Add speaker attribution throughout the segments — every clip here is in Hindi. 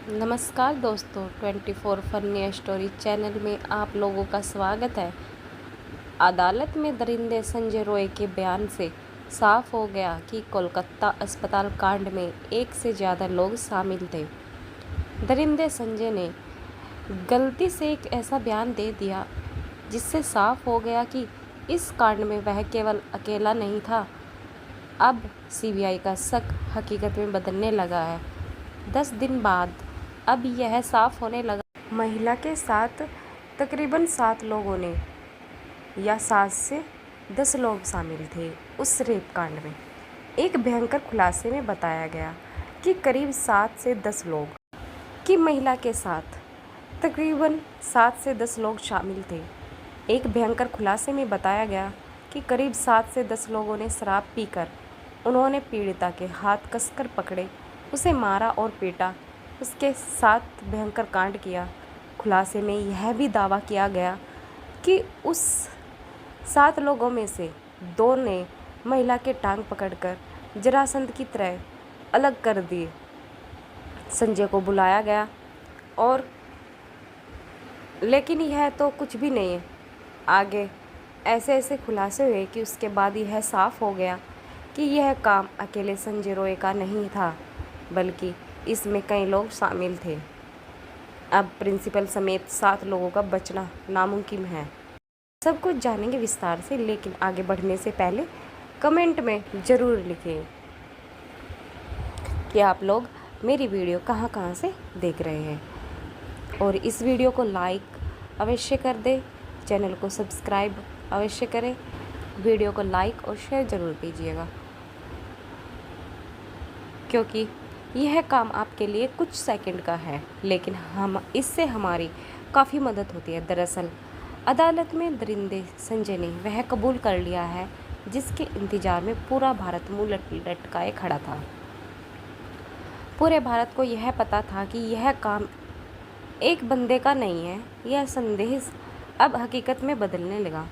Speaker 1: नमस्कार दोस्तों, 24 फनी स्टोरी चैनल में आप लोगों का स्वागत है। अदालत में दरिंदे संजय रॉय के बयान से साफ हो गया कि कोलकाता अस्पताल कांड में एक से ज़्यादा लोग शामिल थे। दरिंदे संजय ने गलती से एक ऐसा बयान दे दिया जिससे साफ हो गया कि इस कांड में वह केवल अकेला नहीं था। अब सीबीआई का शक हकीकत में बदलने लगा है। 10 दिन बाद अब यह साफ होने लगा महिला के साथ तकरीबन 7 लोगों ने या 7 से 10 लोग शामिल थे उस रेप कांड में। एक भयंकर खुलासे में बताया गया कि करीब 7 से 10 लोग की महिला के साथ तकरीबन 7 से 10 लोग शामिल थे। एक भयंकर खुलासे में बताया गया कि करीब 7 से 10 लोगों ने शराब पीकर उन्होंने पीड़िता के हाथ कसकर पकड़े, उसे मारा और पीटा, उसके साथ भयंकर कांड किया। खुलासे में यह भी दावा किया गया कि उस 7 लोगों में से 2 ने महिला के टांग पकड़कर जरासंध की तरह अलग कर दिए। संजय को बुलाया गया और लेकिन यह तो कुछ भी नहीं है। आगे ऐसे ऐसे खुलासे हुए कि उसके बाद यह साफ हो गया कि यह काम अकेले संजय रॉय का नहीं था, बल्कि इसमें कई लोग शामिल थे। अब प्रिंसिपल समेत 7 लोगों का बचना नामुमकिन है। सब कुछ जानेंगे विस्तार से, लेकिन आगे बढ़ने से पहले कमेंट में ज़रूर लिखें कि आप लोग मेरी वीडियो कहाँ कहाँ से देख रहे हैं, और इस वीडियो को लाइक अवश्य कर दें, चैनल को सब्सक्राइब अवश्य करें, वीडियो को लाइक और शेयर ज़रूर कीजिएगा, क्योंकि यह काम आपके लिए कुछ सेकंड का है, लेकिन इससे हमारी काफ़ी मदद होती है। दरअसल अदालत में दरिंदे संजय ने वह कबूल कर लिया है जिसके इंतज़ार में पूरा भारत मुँह लटकाए खड़ा था। पूरे भारत को यह पता था कि यह काम एक बंदे का नहीं है। यह संदेह अब हकीकत में बदलने लगा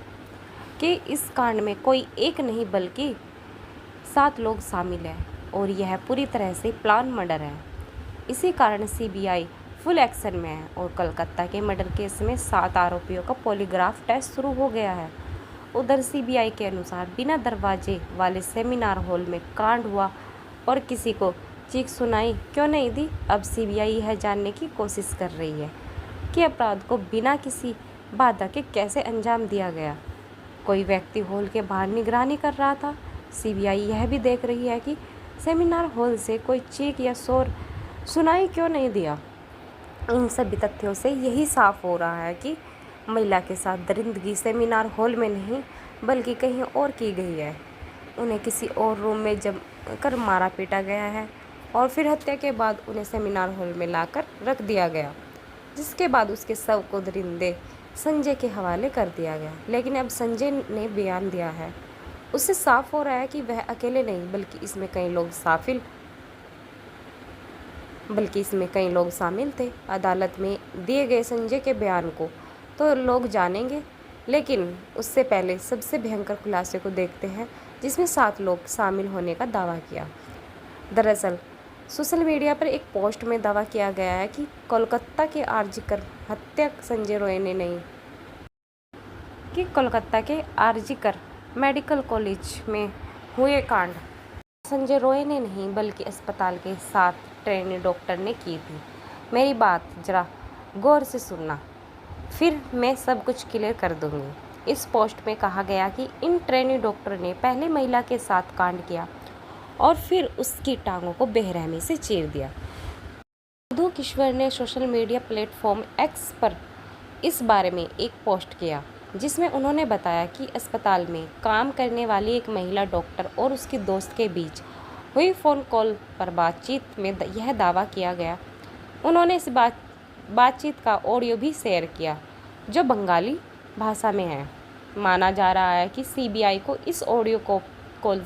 Speaker 1: कि इस कांड में कोई एक नहीं बल्कि 7 लोग शामिल हैं, और यह पूरी तरह से प्लान मर्डर है। इसी कारण सीबीआई फुल एक्शन में है और कलकत्ता के मर्डर केस में 7 आरोपियों का पॉलीग्राफ टेस्ट शुरू हो गया है। उधर सीबीआई के अनुसार बिना दरवाजे वाले सेमिनार हॉल में कांड हुआ और किसी को चीख सुनाई क्यों नहीं दी। अब सीबीआई यह जानने की कोशिश कर रही है कि अपराध को बिना किसी बाधा के कैसे अंजाम दिया गया। कोई व्यक्ति हॉल के बाहर निगरानी कर रहा था। सीबीआई यह भी देख रही है कि सेमिनार हॉल से कोई चीख या शोर सुनाई क्यों नहीं दिया। इन सभी तथ्यों से यही साफ हो रहा है कि महिला के साथ दरिंदगी सेमिनार हॉल में नहीं बल्कि कहीं और की गई है। उन्हें किसी और रूम में जम कर मारा पीटा गया है और फिर हत्या के बाद उन्हें सेमिनार हॉल में लाकर रख दिया गया, जिसके बाद उसके शव को दरिंदे संजय के हवाले कर दिया गया। लेकिन अब संजय ने बयान दिया है, उससे साफ हो रहा है कि वह अकेले नहीं बल्कि इसमें कई लोग शामिल थे। अदालत में दिए गए संजय के बयान को तो लोग जानेंगे, लेकिन उससे पहले सबसे भयंकर खुलासे को देखते हैं जिसमें 7 लोग शामिल होने का दावा किया। दरअसल सोशल मीडिया पर एक पोस्ट में दावा किया गया है कि कोलकाता के आरजीकर हत्या संजय रॉय ने नहीं कि कोलकाता के आरजीकर मेडिकल कॉलेज में हुए कांड संजय रॉय ने नहीं बल्कि अस्पताल के 7 ट्रेनी डॉक्टर ने की थी। मेरी बात जरा गौर से सुनना, फिर मैं सब कुछ क्लियर कर दूंगी। इस पोस्ट में कहा गया कि इन ट्रेनी डॉक्टर ने पहले महिला के साथ कांड किया और फिर उसकी टांगों को बेरहमी से चीर दिया। मधु किश्वर ने सोशल मीडिया प्लेटफॉर्म एक्स पर इस बारे में एक पोस्ट किया जिसमें उन्होंने बताया कि अस्पताल में काम करने वाली एक महिला डॉक्टर और उसकी दोस्त के बीच हुई फ़ोन कॉल पर बातचीत में यह दावा किया गया। उन्होंने इस बातचीत का ऑडियो भी शेयर किया जो बंगाली भाषा में है। माना जा रहा है कि सीबीआई को इस ऑडियो कॉल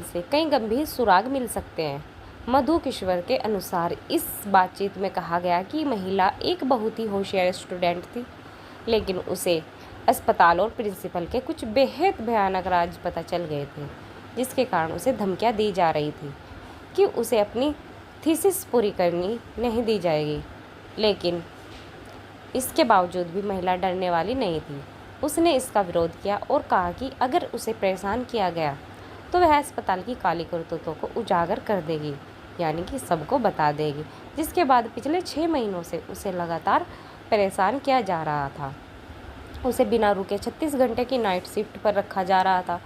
Speaker 1: से कई गंभीर सुराग मिल सकते हैं। मधु किश्वर के अनुसार इस बातचीत में कहा गया कि महिला एक बहुत ही होशियार स्टूडेंट थी, लेकिन उसे अस्पताल और प्रिंसिपल के कुछ बेहद भयानक राज पता चल गए थे, जिसके कारण उसे धमकियां दी जा रही थी कि उसे अपनी थीसिस पूरी करनी नहीं दी जाएगी। लेकिन इसके बावजूद भी महिला डरने वाली नहीं थी। उसने इसका विरोध किया और कहा कि अगर उसे परेशान किया गया तो वह अस्पताल की काली करतूतों को उजागर कर देगी, यानी कि सबको बता देगी। जिसके बाद पिछले 6 महीनों से उसे लगातार परेशान किया जा रहा था। उसे बिना रुके 36 घंटे की नाइट शिफ्ट पर रखा जा रहा था।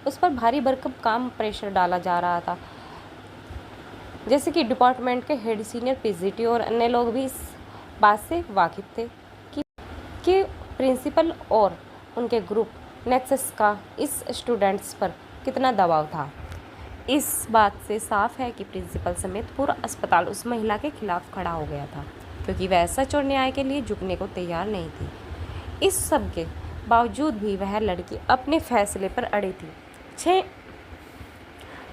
Speaker 1: उस पर भारी भरकम काम प्रेशर डाला जा रहा था। जैसे कि डिपार्टमेंट के हेड, सीनियर पीजीटी और अन्य लोग भी इस बात से वाकिफ थे कि प्रिंसिपल और उनके ग्रुप नेक्सस का इस स्टूडेंट्स पर कितना दबाव था। इस बात से साफ है कि प्रिंसिपल समेत पूरा अस्पताल उस महिला के खिलाफ खड़ा हो गया था, क्योंकि वह सच और न्याय के लिए झुकने को तैयार नहीं थी। इस सब के बावजूद भी वह लड़की अपने फैसले पर अड़ी थी।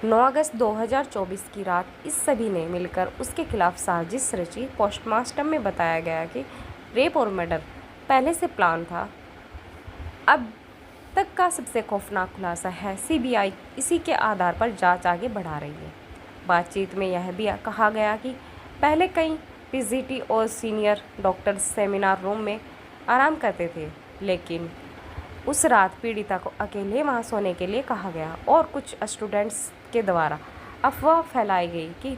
Speaker 1: 9 अगस्त 2024 की रात इस सभी ने मिलकर उसके खिलाफ साजिश रची। पोस्टमार्टम में बताया गया कि रेप और मर्डर पहले से प्लान था। अब तक का सबसे खौफनाक खुलासा है, सीबीआई इसी के आधार पर जांच आगे बढ़ा रही है। बातचीत में यह भी कहा गया कि पहले कई पीजीटी और सीनियर डॉक्टर सेमिनार रूम में आराम करते थे, लेकिन उस रात पीड़िता को अकेले वहां सोने के लिए कहा गया और कुछ स्टूडेंट्स के द्वारा अफवाह फैलाई गई कि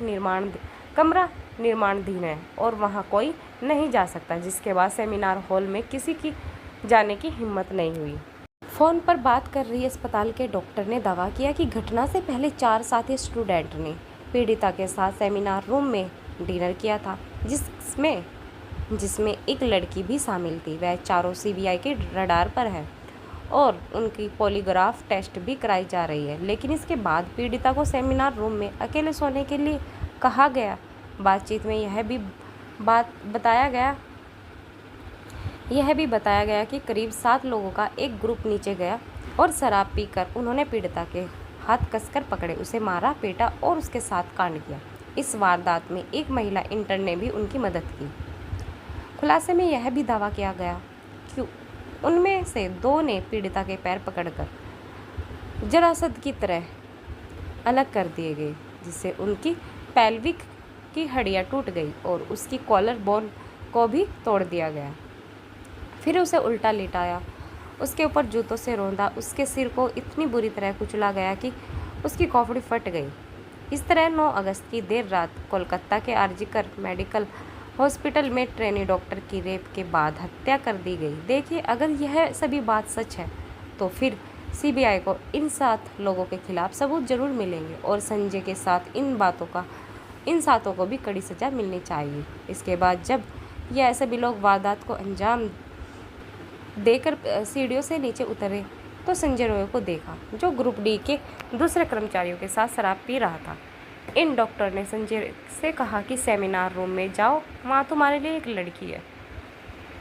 Speaker 1: कमरा निर्माणाधीन है और वहां कोई नहीं जा सकता, जिसके बाद सेमिनार हॉल में किसी की जाने की हिम्मत नहीं हुई। फ़ोन पर बात कर रही अस्पताल के डॉक्टर ने दावा किया कि घटना से पहले 4 साथी स्टूडेंट ने पीड़िता के साथ सेमिनार रूम में डिनर किया था, जिसमें एक लड़की भी शामिल थी। वह चारों सीबीआई के रडार पर है और उनकी पॉलीग्राफ टेस्ट भी कराई जा रही है। लेकिन इसके बाद पीड़िता को सेमिनार रूम में अकेले सोने के लिए कहा गया। बातचीत में यह भी बताया गया कि करीब 7 लोगों का एक ग्रुप नीचे गया और शराब पीकर उन्होंने पीड़िता के हाथ कसकर पकड़े, उसे मारा, पीटा और उसके साथ कांड किया। इस वारदात में एक महिला इंटर्न ने भी उनकी मदद की। खुलासे में यह भी दावा किया गया कि उनमें से 2 ने पीड़िता के पैर पकड़कर जरासद की तरह अलग कर दिए गए, जिससे उनकी पेल्विक की हड्डियां टूट गई और उसकी कॉलर बोन को भी तोड़ दिया गया। फिर उसे उल्टा लिटाया, उसके ऊपर जूतों से रौंदा, उसके सिर को इतनी बुरी तरह कुचला गया कि उसकी खोपड़ी फट गई। इस तरह 9 अगस्त की देर रात कोलकाता के आरजीकर मेडिकल हॉस्पिटल में ट्रेनी डॉक्टर की रेप के बाद हत्या कर दी गई। देखिए, अगर यह सभी बात सच है तो फिर सीबीआई को इन 7 लोगों के खिलाफ सबूत जरूर मिलेंगे और संजय के साथ इन सातों को भी कड़ी सजा मिलनी चाहिए। इसके बाद जब यह सभी लोग वारदात को अंजाम देकर सीढ़ियों से नीचे उतरे तो संजय रॉय को देखा, जो ग्रुप डी के दूसरे कर्मचारियों के साथ शराब पी रहा था। इन डॉक्टर ने संजय से कहा कि सेमिनार रूम में जाओ, वहाँ तुम्हारे लिए एक लड़की है।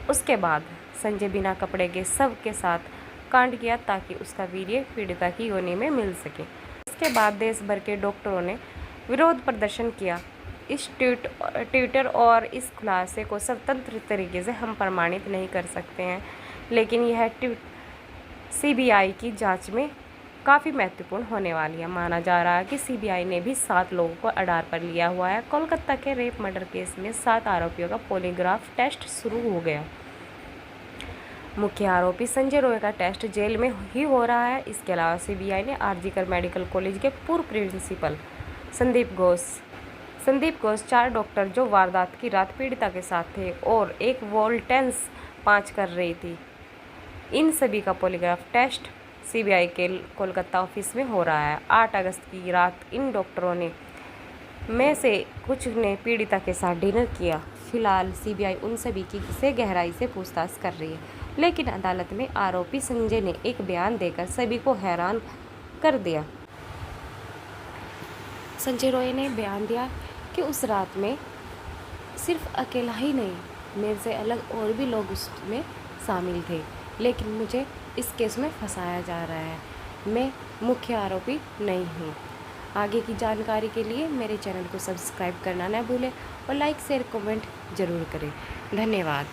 Speaker 1: उसके बाद संजय बिना कपड़े के शव के साथ कांड किया ताकि उसका वीर्य पीड़िता की योनि में मिल सके। इसके बाद देश भर के डॉक्टरों ने विरोध प्रदर्शन किया। इस ट्विटर और इस खुलासे को स्वतंत्र तरीके से हम प्रमाणित नहीं कर सकते हैं, लेकिन यह सीबीआई की जांच में काफ़ी महत्वपूर्ण होने वाली है। माना जा रहा है कि सीबीआई ने भी 7 लोगों को अडार पर लिया हुआ है। कोलकाता के रेप मर्डर केस में 7 आरोपियों का पॉलीग्राफ टेस्ट शुरू हो गया। मुख्य आरोपी संजय रॉय का टेस्ट जेल में ही हो रहा है। इसके अलावा सीबीआई ने आरजीकर मेडिकल कॉलेज के पूर्व प्रिंसिपल संदीप घोष 4 डॉक्टर जो वारदात की रात पीड़िता के साथ थे और एक वोल्टेंस 5 कर रही थी, इन सभी का पॉलीग्राफ टेस्ट सीबीआई के कोलकाता ऑफिस में हो रहा है। 8 अगस्त की रात इन डॉक्टरों में से कुछ ने पीड़िता के साथ डिनर किया। फिलहाल सीबीआई उन सभी की से गहराई से पूछताछ कर रही है, लेकिन अदालत में आरोपी संजय ने एक बयान देकर सभी को हैरान कर दिया। संजय रॉय ने बयान दिया कि उस रात में सिर्फ अकेला ही नहीं, मेरे से अलग और भी लोग उसमें शामिल थे, लेकिन मुझे इस केस में फंसाया जा रहा है। मैं मुख्य आरोपी नहीं हूँ। आगे की जानकारी के लिए मेरे चैनल को सब्सक्राइब करना न भूलें और लाइक शेयर कमेंट ज़रूर करें। धन्यवाद।